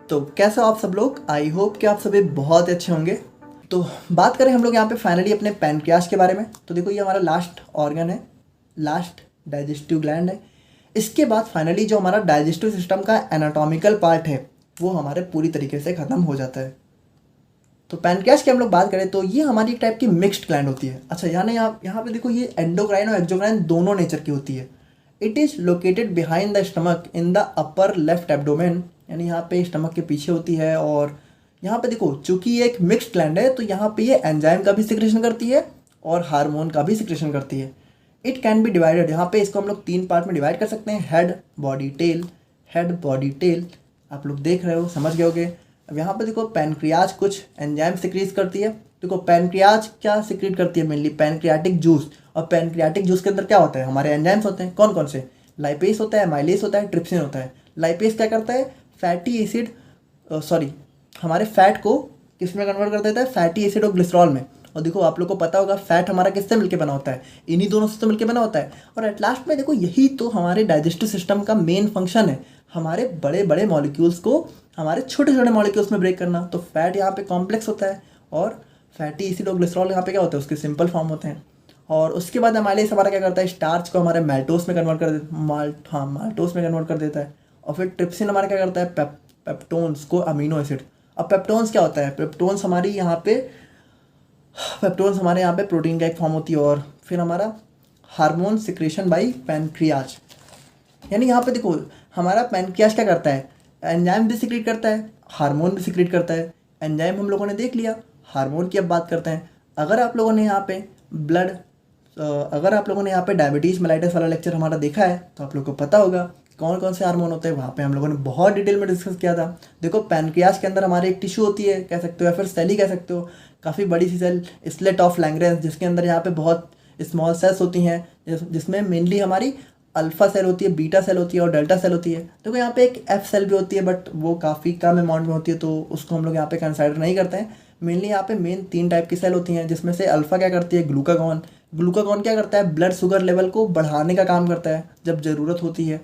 तो कैसे हो आप सब लोग। आई होप कि आप सभी बहुत अच्छे होंगे। तो बात करें हम लोग यहाँ पे फाइनली अपने पैनक्रियाज के बारे में। तो देखो ये हमारा लास्ट ऑर्गन है, लास्ट डाइजेस्टिव ग्लैंड है। इसके बाद फाइनली जो हमारा डाइजेस्टिव सिस्टम का एनाटॉमिकल पार्ट है वो हमारे पूरी तरीके से ख़त्म हो जाता है। तो पैनक्रियाज की हम लोग बात करें तो ये हमारी एक टाइप की मिक्स्ड ग्लैंड होती है। अच्छा यानी यहाँ पे देखो ये एंडोक्राइन और एक्सोक्राइन दोनों नेचर की होती है। It is located behind the stomach in the upper left abdomen, यानी यहाँ पे स्टमक के पीछे होती है। और यहाँ पे देखो चूंकि ये एक मिक्स्ड ग्लैंड है तो यहाँ पे ये एंजाइम का भी सिक्रेशन करती है और हार्मोन का भी सिक्रेशन करती है। इट कैन बी डिवाइडेड, यहाँ पे इसको हम लोग 3 पार्ट में डिवाइड कर सकते हैं, head body tail. Head body tail आप लोग देख रहे हो, समझ गए होगे। अब यहाँ पे देखो पैनक्रियाज कुछ एंजाइम सिक्रीट करती है। देखो पैनक्रियाज क्या सिक्रीट करती है, मेनली पैनक्रियाटिक जूस। और पैनक्रियाटिक जूस के अंदर क्या होता है, हमारे एंजाइम्स होते हैं। कौन कौन से, लाइपेस होता है, माइलेस होता है, ट्रिप्सिन होता है। लाइपेस क्या करता है, फैटी एसिड हमारे फैट को किस में कन्वर्ट कर देता है, फैटी एसिड और ग्लिसरॉल में। और देखो आप लोग को पता होगा फैट हमारा किससे मिलकर बना होता है, इन्हीं दोनों से तो मिलकर बना होता है। और एट लास्ट में देखो यही तो हमारे डाइजेस्टिव सिस्टम का मेन फंक्शन है, हमारे बड़े बड़े मॉलिक्यूल्स को हमारे छोटे छोटे मॉलिक्यूल्स में ब्रेक करना। तो फैट यहाँ पे कॉम्प्लेक्स होता है और फैटी एसिड और ग्लिसरॉल यहाँ पे क्या होता है, उसके सिंपल फॉर्म होते हैं। और उसके बाद अमाइलेज हमारा क्या करता है, स्टार्च को हमारे माल्टोस में कन्वर्ट कर देता है, माल्टोस में कन्वर्ट कर देता है। और फिर ट्रिप्सिन हमारा क्या करता है, पेप्टोन्स को अमीनो एसिड। अब पेप्टोन्स क्या होता है, पेप्टोन्स हमारे यहाँ पे प्रोटीन का एक फॉर्म होती है। और फिर हमारा हार्मोन सिक्रेशन बाई पैनक्रियाज, यानी यहाँ पे देखो हमारा पैनक्रियाज क्या करता है, एंजाइम भी सिक्रेट करता है, हार्मोन भी सिक्रेट करता है। एंजाइम हम लोगों ने देख लिया, हार्मोन की अब बात करते हैं। अगर आप लोगों ने यहाँ पे डायबिटीज़ मेलाइटिस वाला लेक्चर हमारा देखा है तो आप लोगों को पता होगा कौन कौन से हार्मोन होते हैं, वहाँ पे हम लोगों ने बहुत डिटेल में डिस्कस किया था। देखो पैनक्रियाज के अंदर हमारे एक टिश्यू होती है, कह सकते हो, या फिर सेल ही कह सकते हो, काफ़ी बड़ी सी सेल, स्लेट ऑफ लैंग्रेंज, जिसके अंदर यहाँ पे बहुत स्मॉल सेल्स होती हैं, जिसमें मेनली हमारी अल्फा सेल होती है, बीटा सेल होती है और डेल्टा सेल होती है। देखो यहाँ पे एक एफ सेल भी होती है, बट वो काफ़ी कम अमाउंट में होती है तो उसको हम लोग यहाँ पे कंसिडर नहीं करते हैं। मेनली यहाँ पे मेन 3 टाइप की सेल होती हैं, जिसमें से अल्फा क्या करती है, ग्लूकागॉन क्या करता है, ब्लड शुगर लेवल को बढ़ाने का काम करता है जब ज़रूरत होती है।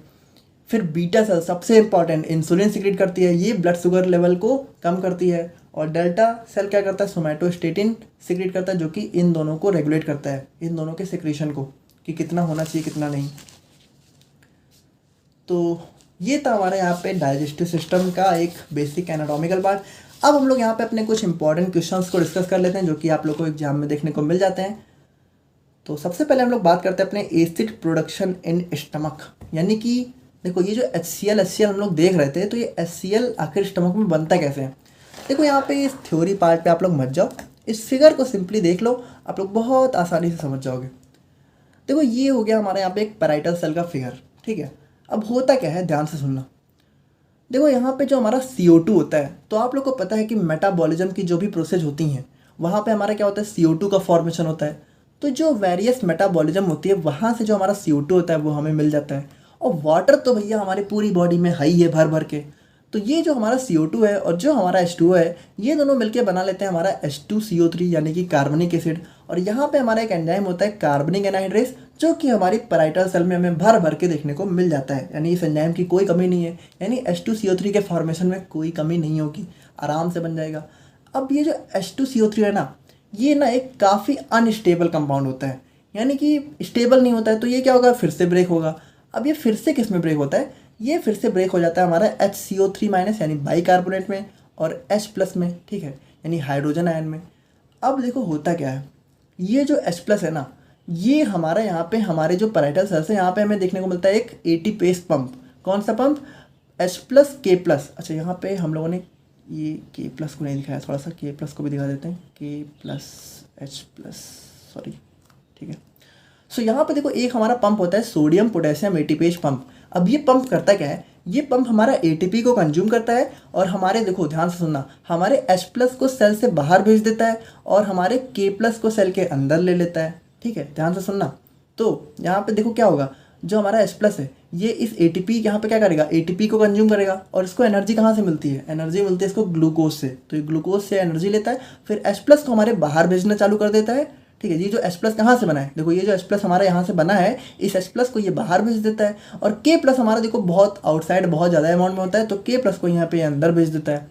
फिर बीटा सेल सबसे इंपॉर्टेंट, इंसुलिन सिक्रेट करती है, ये ब्लड शुगर लेवल को कम करती है। और डेल्टा सेल क्या करता है, सोमैटोस्टेटिन सिक्रेट करता है, जो कि इन दोनों को रेगुलेट करता है, इन दोनों के सिक्रेशन को, कि कितना होना चाहिए कितना नहीं। तो ये था हमारे यहाँ पे डाइजेस्टिव सिस्टम का एक बेसिक एनाटॉमिकल पार्ट। अब हम लोग यहाँ पे अपने कुछ इंपॉर्टेंट क्वेश्चंस को डिस्कस कर लेते हैं, जो कि आप लोग को एग्जाम में देखने को मिल जाते हैं। तो सबसे पहले हम लोग बात करते हैं अपने एसिड प्रोडक्शन इन स्टमक, यानी कि देखो ये जो HCl हम लोग देख रहे थे, तो ये HCl आखिर स्टमक में बनता कैसे है। देखो यहाँ पे इस थ्योरी पार्ट पे आप लोग मत जाओ, इस फिगर को सिंपली देख लो, आप लोग बहुत आसानी से समझ जाओगे। देखो ये हो गया हमारे यहाँ पे एक पैराइटल सेल का फिगर, ठीक है। अब होता क्या है, ध्यान से सुनना। देखो यहाँ पे जो हमारा CO2 होता है, तो आप लोग को पता है कि मेटाबॉलिज्म की जो भी प्रोसेस होती हैं वहाँ पे हमारा क्या होता है, CO2 का फॉर्मेशन होता है। तो जो वेरियस मेटाबॉलिज्म होती है वहाँ से जो हमारा CO2 होता है वो हमें मिल जाता है। और वाटर तो भैया हमारी पूरी बॉडी में है ही है भर भर के। तो ये जो हमारा CO2 है और जो हमारा H2O है, ये दोनों मिलके बना लेते हैं हमारा H2CO3, यानी कि कार्बनिक एसिड। और यहाँ पे हमारा एक एंजाइम होता है कार्बनिक एनहाइड्रेस, जो कि हमारी पैराइटल सेल में हमें भर भर के देखने को मिल जाता है। यानी इस एंजाइम की कोई कमी नहीं है, यानी H2CO3 के फॉर्मेशन में कोई कमी नहीं होगी, आराम से बन जाएगा। अब ये जो H2CO3 है ना, ये ना एक काफ़ी अनस्टेबल कंपाउंड होता है, यानी कि स्टेबल नहीं होता है। तो ये क्या होगा, फिर से ब्रेक होगा। अब ये फिर से किस में ब्रेक होता है, ये फिर से ब्रेक हो जाता है हमारा HCO3- यानी बाइकार्बोनेट में, और H+ में, ठीक है, यानी हाइड्रोजन आयन में। अब देखो होता क्या है, ये जो H+ है ना, ये हमारा यहाँ पे हमारे जो पैराइटल सेल्स है यहाँ पे हमें देखने को मिलता है एक ATPase पंप। कौन सा पंप, H+ K+। अच्छा यहाँ पे हम लोगों ने ये K+ को नहीं दिखाया, थोड़ा सा K+ को भी दिखा देते हैं, K+H+, सॉरी, ठीक है। सो यहाँ पे देखो एक हमारा पंप होता है सोडियम पोटेशियम ATPase पंप। अब ये पंप करता क्या है, ये पंप हमारा ATP को कंज्यूम करता है और हमारे, देखो ध्यान से सुनना, हमारे H+ को सेल से बाहर भेज देता है और हमारे K+ को सेल के अंदर ले लेता है, ठीक है, ध्यान से सुनना। तो यहाँ पे देखो क्या होगा, जो हमारा H+ है ये इस ATP यहाँ पे क्या करेगा, ATP को कंज्यूम करेगा। और इसको एनर्जी कहाँ से मिलती है, एनर्जी मिलती है इसको ग्लूकोज से। तो ये ग्लूकोज से एनर्जी लेता है, फिर H+ को हमारे बाहर भेजना चालू कर देता है, ठीक है। ये जो H+ कहाँ से बना है, देखो ये जो H+ हमारा यहाँ से बना है, इस H+ को ये बाहर भेज देता है, और K+ हमारा देखो बहुत आउटसाइड बहुत ज़्यादा अमाउंट में होता है, तो K+ को यहाँ पे अंदर भेज देता है।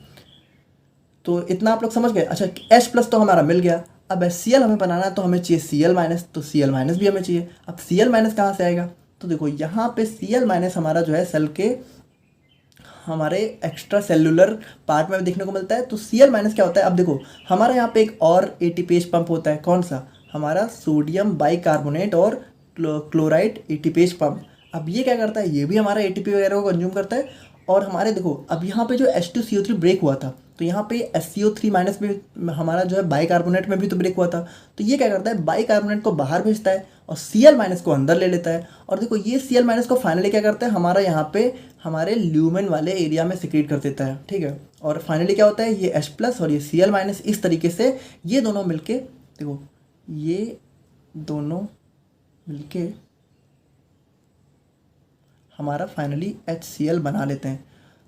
तो इतना आप लोग समझ गए। अच्छा, H+ तो हमारा मिल गया। अब HCl हमें बनाना है तो हमें चाहिए Cl-, तो Cl- भी हमें चाहिए। अब Cl- कहाँ से आएगा, तो देखो यहाँ पे Cl- हमारा जो है सेल के हमारे एक्स्ट्रा सेलुलर पार्ट में देखने को मिलता है। तो Cl- क्या होता है, अब देखो हमारा यहाँ पे एक और एटीपेज पंप होता है, कौन सा, हमारा सोडियम बाइकार्बोनेट और क्लोराइड एटीपेज पंप। अब ये क्या करता है, ये भी हमारा एटीपी वगैरह को कंज्यूम करता है, और हमारे देखो अब यहाँ पे जो H2CO3 ब्रेक हुआ था, तो यहाँ पे SCO3- भी हमारा जो है बाइकार्बोनेट में भी तो ब्रेक हुआ था, तो ये क्या करता है, बाइकार्बोनेट को बाहर भेजता है और Cl- को अंदर ले लेता है। और देखो ये Cl- को फाइनली क्या करता है, हमारा यहाँ पे हमारे ल्यूमेन वाले एरिया में सिक्रीट कर देता है, ठीक है। और फाइनली क्या होता है, ये H+ और ये Cl- इस तरीके से ये दोनों मिलके, देखो ये दोनों मिलके हमारा फाइनली HCl बना लेते हैं।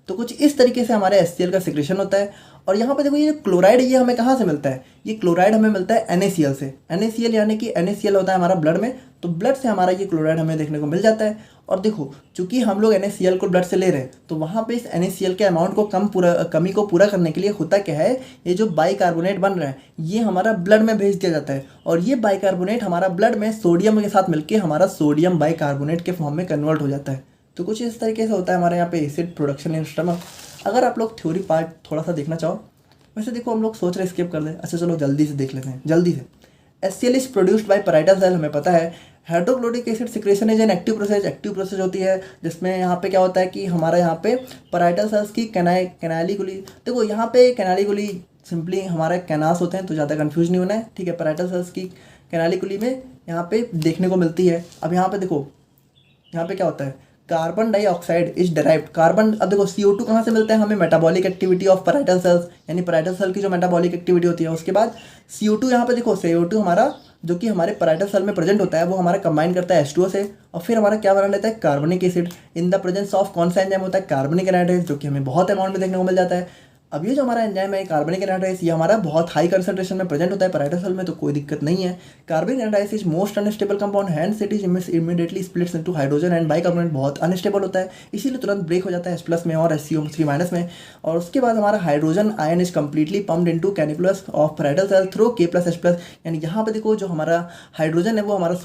तो कुछ इस तरीके से हमारे HCl का सिक्रेशन होता है। और यहाँ पे देखो ये जो क्लोराइड ये हमें कहाँ से मिलता है, ये क्लोराइड हमें मिलता है NaCl से। NaCl यानी कि NaCl होता है हमारा ब्लड में, तो ब्लड से हमारा ये क्लोराइड हमें देखने को मिल जाता है। और देखो चूंकि हम लोग NaCl को ब्लड से ले रहे हैं, तो वहाँ पे इस NaCl के अमाउंट को कमी को पूरा करने के लिए होता क्या है, ये जो बाइकार्बोनेट बन रहा है ये हमारा ब्लड में भेज दिया जाता है, और ये बाइकार्बोनेट हमारा ब्लड में सोडियम के साथ मिलकर हमारा सोडियम बाइकार्बोनेट के फॉर्म में कन्वर्ट हो जाता है। तो कुछ इस तरीके से होता है हमारे यहाँ पे एसिड प्रोडक्शन इन स्टमक। अगर आप लोग थ्योरी पार्ट थोड़ा सा देखना चाहो, वैसे देखो हम लोग सोच रहे स्किप कर दें, अच्छा चलो जल्दी से देख लेते हैं जल्दी से। HCl is produced by parietal cell, हमें पता है। Hydrochloric acid secretion is an active process होती है, जिसमें यहाँ पे क्या होता है कि हमारा यहाँ पे पैराइटल सेल्स की कैनालिकुली, देखो यहाँ पे कैनालिकुली सिंपली हमारे कैनास होते हैं, तो ज़्यादा कंफ्यूज नहीं होना है, ठीक है। पैराइटल सेल्स की कैनालिकुली में यहाँ पे देखने को मिलती है। अब यहाँ पे देखो यहाँ पे क्या होता है, carbon dioxide is derived, carbon, अब देखो CO2 कहाँ से मिलता है हमें, metabolic activity of parietal cells, यानी पैराइटल सेल की जो मेटाबॉलिक एक्टिविटी होती है उसके बाद CO2 यहाँ पे देखो CO2 हमारा जो कि हमारे पैराइटल सेल में प्रेजेंट होता है वो हमारा कंबाइन करता है H2O से, और फिर हमारा क्या बना लेता है, कार्बनिक acid in the presence of कौन सा एंजाइम होता है, कार्बनिक एनाहाइड्रेज, जो कि हमें बहुत अमाउंट में देखने को मिल जाता है। अब ये जो हमारा एंजाइम है कार्बनिक एनाहाइड्रेज, ये हमारा बहुत हाई कंसंट्रेशन में प्रेजेंट होता है पैराइटल सेल में, तो कोई दिक्कत नहीं है। Carbonic anhydrase is most unstable compound, hence it is immediately splits into hydrogen and bicarbonate, बहुत अनस्टेबल होता है, इसीलिए तुरंत ब्रेक हो जाता है H+ में और SCO3- में। और उसके बाद हमारा hydrogen ion is completely pumped into canaliculus of parietal cell through K+H+, यानी यहाँ पे देखो जो हमारा हाइड्रोजन है वो हमारा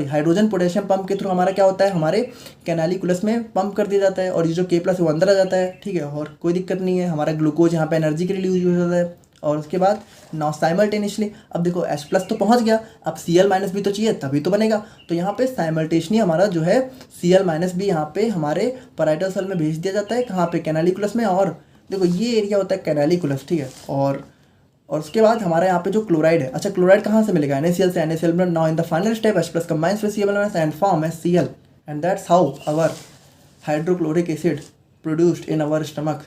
हाइड्रोजन पोटेशियम पंप के थ्रू हमारा क्या होता है, हमारे कैनालिकुलस में पंप कर दिया जाता है, और ये जो K+ वो अंदर आ जाता है, ठीक है। और कोई दिक्कत नहीं है, हमारा ग्लूकोज यहाँ पे एनर्जी के लिए यूज होता है। और उसके बाद नाउ साइमल्टेनियसली, अब देखो H+ तो पहुँच गया, अब Cl- भी तो चाहिए तभी तो बनेगा, तो यहाँ पे साइमल्टेनियसली हमारा जो है Cl- भी यहाँ पे हमारे पैराइटल सेल में भेज दिया जाता है, कहाँ पे, कैनालिकुलस में। और देखो ये एरिया होता है कैनालिकुलस, ठीक है। और उसके बाद हमारे यहाँ पे जो क्लोराइड है, अच्छा क्लोराइड कहाँ से मिलेगा, NaCl से, NaCl में। Now in the final step H+ combines with Cl- and form HCl, and that's how our hydrochloric acid produced in our stomach.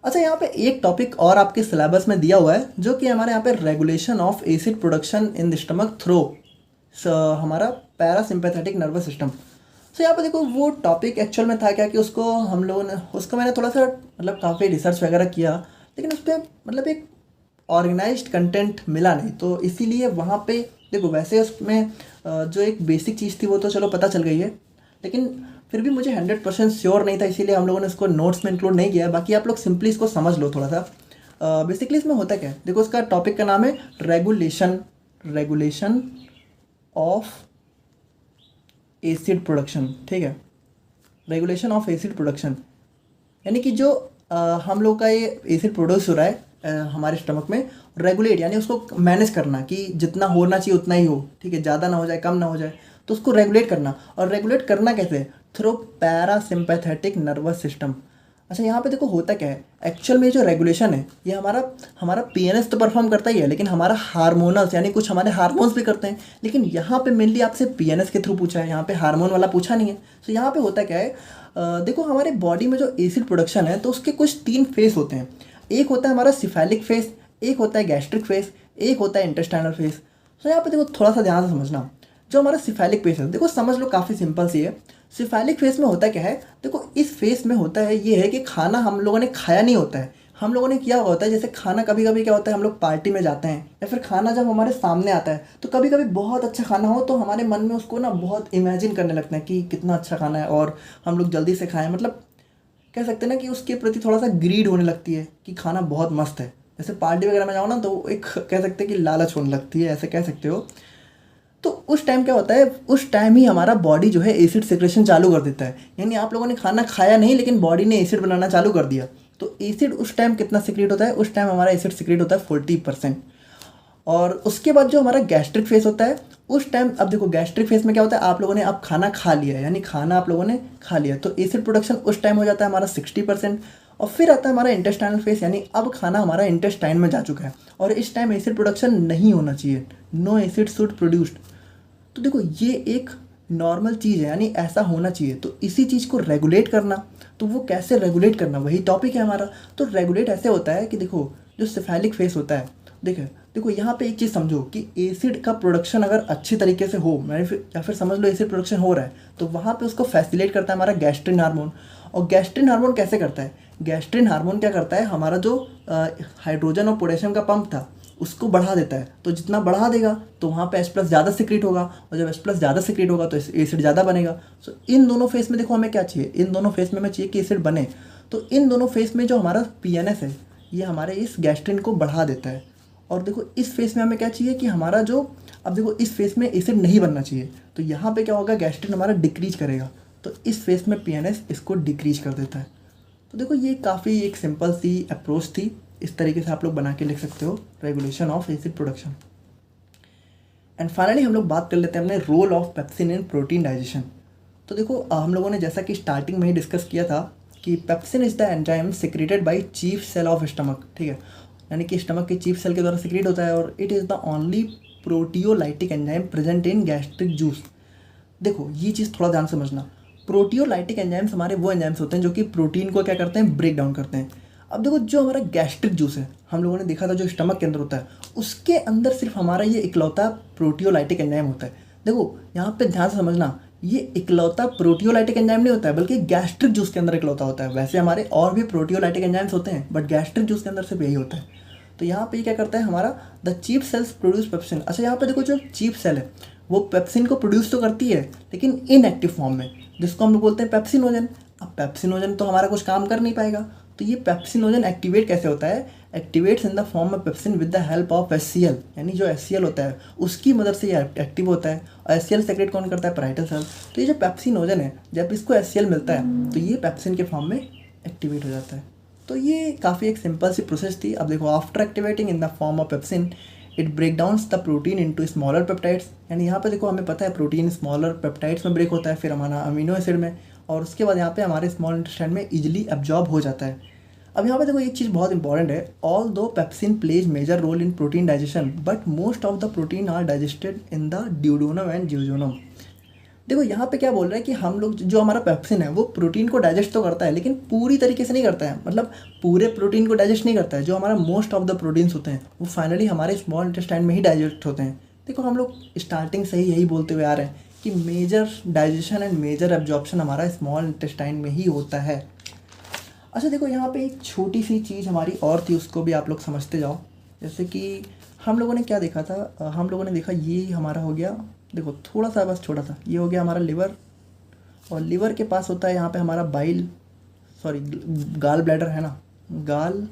अच्छा यहाँ पे एक टॉपिक और आपके सिलेबस में दिया हुआ है, जो कि हमारे यहाँ पे regulation of acid production in the stomach through हमारा पैरासिम्पैथेटिक नर्वस सिस्टम। सो यहाँ पे देखो वो टॉपिक एक्चुअल में था क्या कि उसको हम लोगों ने, उसको मैंने थोड़ा सा मतलब काफ़ी रिसर्च वगैरह किया, लेकिन उस पर मतलब एक ऑर्गेनाइज्ड कंटेंट मिला नहीं, तो इसीलिए वहाँ पे देखो वैसे उसमें जो एक बेसिक चीज़ थी वो तो चलो पता चल गई है, लेकिन फिर भी मुझे 100% श्योर नहीं था, इसीलिए हम लोगों ने इसको नोट्स में इंक्लूड नहीं किया है। बाकी आप लोग सिंपली इसको समझ लो थोड़ा सा। बेसिकली इसमें होता क्या है, देखो इसका टॉपिक का नाम है रेगुलेशन ऑफ एसिड प्रोडक्शन, ठीक है। रेगुलेशन ऑफ एसिड प्रोडक्शन यानी कि जो हम लोग का ये एसिड प्रोड्यूस हो रहा है हमारे स्टमक में, रेगुलेट यानी उसको मैनेज करना कि जितना होना चाहिए उतना ही हो, ठीक है, ज़्यादा ना हो जाए कम ना हो जाए, तो उसको रेगुलेट करना। और रेगुलेट करना कैसे, थ्रू पैरासिम्पैथेटिक नर्वस सिस्टम। अच्छा यहाँ पे देखो होता क्या है, एक्चुअल में जो रेगुलेशन है ये हमारा PNS तो परफॉर्म करता ही है, लेकिन हमारा हार्मोनल्स यानी कुछ हमारे हार्मोन्स भी करते हैं, लेकिन यहाँ पे मेनली आपसे PNS के थ्रू पूछा है, यहाँ पे हार्मोन वाला पूछा नहीं है। तो यहाँ पे होता क्या है, देखो हमारे बॉडी में जो एसिड प्रोडक्शन है तो उसके कुछ 3 फेस होते हैं। एक होता है हमारा सिफेलिक फेस, एक होता है गैस्ट्रिक फेस, एक होता है इंटेस्टाइनल फेस। तो यहाँ पे देखो थोड़ा सा ध्यान से समझना, जो हमारा सिफेलिक फेस है देखो समझ लो काफ़ी सिंपल सी है। सिफेलिक फेस में होता क्या है, देखो इस फेस में होता है ये है कि खाना हम लोगों ने खाया नहीं होता है, हम लोगों ने किया हुआ होता है, जैसे खाना कभी कभी क्या होता है, हम लोग पार्टी में जाते हैं या फिर खाना जब हमारे सामने आता है तो कभी कभी बहुत अच्छा खाना हो तो हमारे मन में उसको ना बहुत इमेजिन करने लगते हैं कि कितना अच्छा खाना है और हम लोग जल्दी से खाएं, मतलब कह सकते हैं ना कि उसके प्रति थोड़ा सा ग्रीड होने लगती है कि खाना बहुत मस्त है। जैसे पार्टी वगैरह में जाओ ना तो एक कह सकते हैं कि लालच होने लगती है, ऐसे कह सकते हो। तो उस टाइम क्या होता है, उस टाइम ही हमारा बॉडी जो है एसिड सिक्रेशन चालू कर देता है। यानी आप लोगों ने खाना खाया नहीं लेकिन बॉडी ने एसिड बनाना चालू कर दिया। तो एसिड उस टाइम कितना सिक्रेट होता है, उस टाइम हमारा एसिड सिक्रेट होता है 40%। और उसके बाद जो हमारा गैस्ट्रिक फेस होता है उस टाइम, अब देखो गैस्ट्रिक फेस में क्या होता है, आप लोगों ने अब खाना खा लिया है, यानी खाना आप लोगों ने खा लिया तो एसिड प्रोडक्शन उस टाइम हो जाता है हमारा 60%। और फिर आता है हमारा इंटेस्टाइनल फेस, यानी अब खाना हमारा इंटेस्टाइन में जा चुका है और इस टाइम एसिड प्रोडक्शन नहीं होना चाहिए, नो एसिड शुड प्रोड्यूस्ड। तो देखो ये एक नॉर्मल चीज़ है, यानी ऐसा होना चाहिए। तो इसी चीज़ को रेगुलेट करना, तो वो कैसे रेगुलेट करना वही टॉपिक है हमारा। तो रेगुलेट ऐसे होता है कि देखो जो सेफेलिक फेस होता है, देखो देखो यहाँ पे एक चीज़ समझो कि एसिड का प्रोडक्शन अगर अच्छी तरीके से हो, या फिर समझ लो एसिड प्रोडक्शन हो रहा है तो वहाँ पे उसको फैसिलिटेट करता है हमारा गैस्ट्रिन हार्मोन। और गैस्ट्रिन हार्मोन कैसे करता है, गैस्ट्रिन हार्मोन क्या करता है, हमारा जो हाइड्रोजन और पोटेशियम का पंप था उसको बढ़ा देता है। तो जितना बढ़ा देगा तो वहाँ पे H+ ज़्यादा सिक्रेट होगा और जब H+ ज़्यादा सिक्रेट होगा तो एसिड ज़्यादा बनेगा। सो इन दोनों फेस में देखो हमें क्या चाहिए, इन दोनों फेस में हमें चाहिए कि एसिड बने। तो इन दोनों फेस में जो हमारा PNS है ये हमारे इस गैस्ट्रिन को बढ़ा देता है। और देखो इस फेस में हमें क्या चाहिए कि हमारा जो, अब देखो इस फेस में एसिड नहीं बनना चाहिए तो यहाँ पे क्या होगा, गैस्ट्रिन हमारा डिक्रीज करेगा। तो इस फेस में PNS इसको डिक्रीज कर देता है। तो देखो ये काफ़ी एक सिंपल सी अप्रोच थी, इस तरीके से आप लोग बना के लिख सकते हो regulation of acid production. And finally हम लोग बात कर लेते हैं अपने role of pepsin in protein digestion. तो देखो हम लोगों ने जैसा कि स्टार्टिंग में ही डिस्कस किया था कि pepsin is the enzyme secreted by chief cell of stomach, ठीक है, यानी कि स्टमक के चीफ सेल के द्वारा सिक्रेट होता है और it is the only proteolytic enzyme present in gastric juice. देखो ये चीज़ थोड़ा ध्यान समझना, प्रोटियोलाइटिक एंजाइम्स हमारे वो एंजाइम्स होते हैं जो कि प्रोटीन को क्या करते हैं, ब्रेक डाउन करते हैं। अब देखो जो हमारा गैस्ट्रिक जूस है हम लोगों ने देखा था जो स्टमक के अंदर होता है उसके अंदर सिर्फ हमारा ये इकलौता प्रोटियोलाइटिक एंजाइम होता है। देखो यहाँ पे ध्यान से समझना, ये इकलौता प्रोटियोलाइटिक एंजाइम नहीं होता है बल्कि गैस्ट्रिक जूस के अंदर इकलौता होता है। वैसे हमारे और भी प्रोटियोलाइटिक एंजाइम्स होते हैं बट गैस्ट्रिक जूस के अंदर सिर्फ यही होता है। तो यहाँ पे क्या करता है हमारा the chief cells produce pepsin. अच्छा यहाँ पे देखो जो चीफ सेल है वो पेप्सिन को प्रोड्यूस तो करती है लेकिन इनएक्टिव फॉर्म में, जिसको हम लोग बोलते हैं पेप्सिनोजन। अब पेप्सिनोजन तो हमारा कुछ काम कर नहीं पाएगा, तो ये पेप्सिनोजन एक्टिवेट कैसे होता है, activates in the form of pepsin with the help of HCl, यानी जो HCl होता है उसकी मदद से ये एक्टिव होता है। और HCl सेक्रेट कौन करता है, पैराइटल सेल। तो ये जो पेप्सिनोजन है जब इसको HCl मिलता है तो ये पेप्सिन के फॉर्म में एक्टिवेट हो जाता है। तो ये काफ़ी एक सिंपल सी प्रोसेस थी। अब देखो after activating in the form of pepsin it break downs the protein into smaller peptides, यानी यहाँ पे देखो हमें पता है प्रोटीन स्मॉलर पेप्टाइड्स में ब्रेक होता है फिर हमारा अमीनो एसिड में और उसके बाद यहाँ पे हमारे स्मॉल इंटेस्टाइन में इजिली एब्जॉर्ब हो जाता है। अब यहाँ पे देखो एक चीज़ बहुत इंपॉर्टेंट है, although pepsin plays major role in protein digestion but most of the protein are digested in the duodenum and jejunum. देखो यहाँ पे क्या बोल रहा है कि हम लोग जो हमारा पेप्सिन है वो प्रोटीन को डाइजेस्ट तो करता है लेकिन पूरी तरीके से नहीं करता है, मतलब पूरे प्रोटीन को डाइजेस्ट नहीं करता है। जो हमारा मोस्ट ऑफ द प्रोटीन्स होते हैं वो फाइनली हमारे स्मॉल इंटेस्टाइन में ही डाइजेस्ट होते हैं। देखो हम लोग स्टार्टिंग से ही यही बोलते हुए आ रहे हैं कि major digestion and major absorption हमारा स्मॉल इंटेस्टाइन में ही होता है। अच्छा देखो यहाँ पे एक छोटी सी चीज़ हमारी और थी, उसको भी आप लोग समझते जाओ। जैसे कि हम लोगों ने क्या देखा था, हम लोगों ने देखा ये हमारा हो गया, देखो थोड़ा सा बस छोटा सा, ये हो गया हमारा लिवर और लिवर के पास होता है यहाँ पे हमारा बाइल, सॉरी गाल ब्लैडर है ना, गाल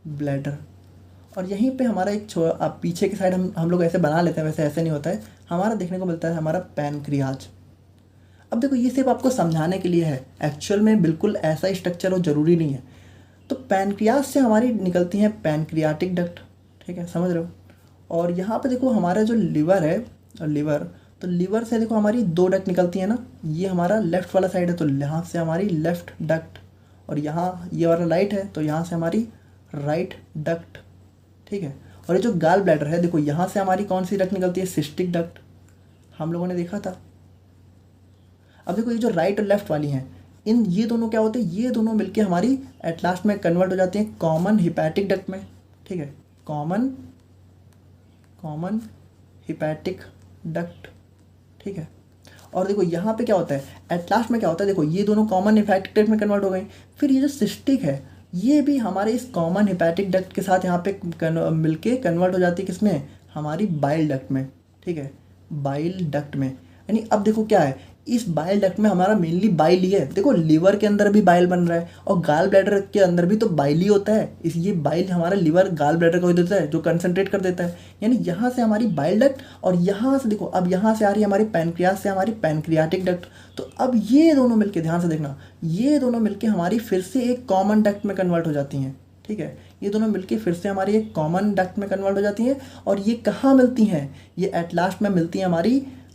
ब्लैडर। और यहीं पे हमारा एक पीछे की साइड हम लोग ऐसे बना लेते हैं, वैसे ऐसे नहीं होता है, हमारा देखने को मिलता है हमारा पैनक्रियाज। अब देखो ये सिर्फ आपको समझाने के लिए है, एक्चुअल में बिल्कुल ऐसा ही स्ट्रक्चर हो ज़रूरी नहीं है। तो पैनक्रियाज से हमारी निकलती हैं पैनक्रियाटिक डक्ट, ठीक है, समझ रहे हो। और यहाँ पे देखो हमारा जो लिवर है, लिवर, तो लिवर से देखो हमारी 2 डक्ट निकलती है ना, ये हमारा लेफ़्ट वाला साइड है तो यहाँ से हमारी लेफ़्ट डक्ट और यहाँ ये वाला राइट है तो यहाँ से हमारी राइट डक्ट, ठीक है। और ये जो गाल ब्लैडर है देखो यहाँ से हमारी कौन सी डक्ट निकलती है, सिस्टिक डक्ट, हम लोगों ने देखा था। अब देखो ये जो राइट और लेफ्ट वाली हैं इन ये दोनों क्या होते हैं, ये दोनों मिलके हमारी एट लास्ट में कन्वर्ट हो जाती हैं कॉमन हिपैटिक डक्ट में, ठीक है, कॉमन हिपैटिक डक्ट, ठीक है। और देखो यहाँ पे क्या होता है एट लास्ट में क्या होता है, देखो ये दोनों कॉमन हिपैटिक डक्ट में कन्वर्ट हो गई। फिर ये जो सिस्टिक है ये भी हमारे इस कॉमन हेपेटिक डक्ट के साथ यहाँ पे मिलके कन्वर्ट हो जाती है किसमें, हमारी बाइल डक्ट में, ठीक है, बाइल डक्ट में। यानी अब देखो क्या है, इस बाइल डक्ट में हमारा मेनली बाइल ही है। देखो लीवर के अंदर भी बाइल बन रहा है और गाल ब्लैडर के अंदर भी तो बाइल ही होता है। इस ये बाइल हमारा लीवर गाल ब्लैडर को ही देता है जो कंसंट्रेट कर देता है। यानी यहाँ से हमारी बाइल डक्ट और यहाँ से देखो अब यहाँ से आ रही है हमारी पैनक्रियास से हमारी पैनक्रियाटिक डक्ट। तो अब ये दोनों मिलके, ध्यान से देखना, ये दोनों मिलके हमारी फिर से एक कॉमन डक्ट में कन्वर्ट हो जाती हैं, ठीक है। ये दोनों मिलके फिर से हमारी एक कॉमन डक्ट में कन्वर्ट हो जाती हैं। और ये कहाँ मिलती हैं, ये एट लास्ट में मिलती हैं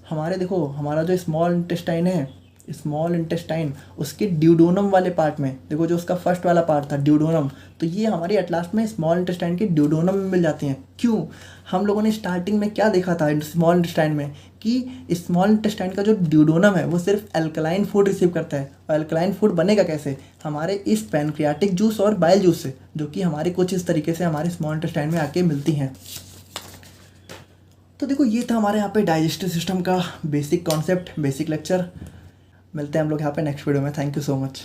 हमारे देखो हमारा जो स्मॉल इंटेस्टाइन है, स्मॉल इंटेस्टाइन, उसके ड्यूडोनम वाले पार्ट में। देखो जो उसका फर्स्ट वाला पार्ट था ड्यूडोनम, तो ये हमारी एट लास्ट में स्मॉल इंटेस्टाइन के ड्यूडोनम में मिल जाती हैं। क्यों, हम लोगों ने स्टार्टिंग में क्या देखा था स्मॉल इंटेस्टाइन में, कि स्मॉल इंटेस्टाइन का जो ड्यूडोनम है वो सिर्फ अल्कलाइन फूड रिसीव करता है। और अल्कलाइन फूड बनेगा कैसे, हमारे इस पैनक्रियाटिक जूस और बाइल जूस से, जो कि हमारे कुछ इस तरीके से हमारे स्मॉल इंटेस्टाइन में आके मिलती हैं। तो देखो ये था हमारे यहाँ पे डाइजेस्टिव सिस्टम का बेसिक कॉन्सेप्ट, बेसिक लेक्चर। मिलते हैं हम लोग यहाँ पे नेक्स्ट वीडियो में। Thank you so much.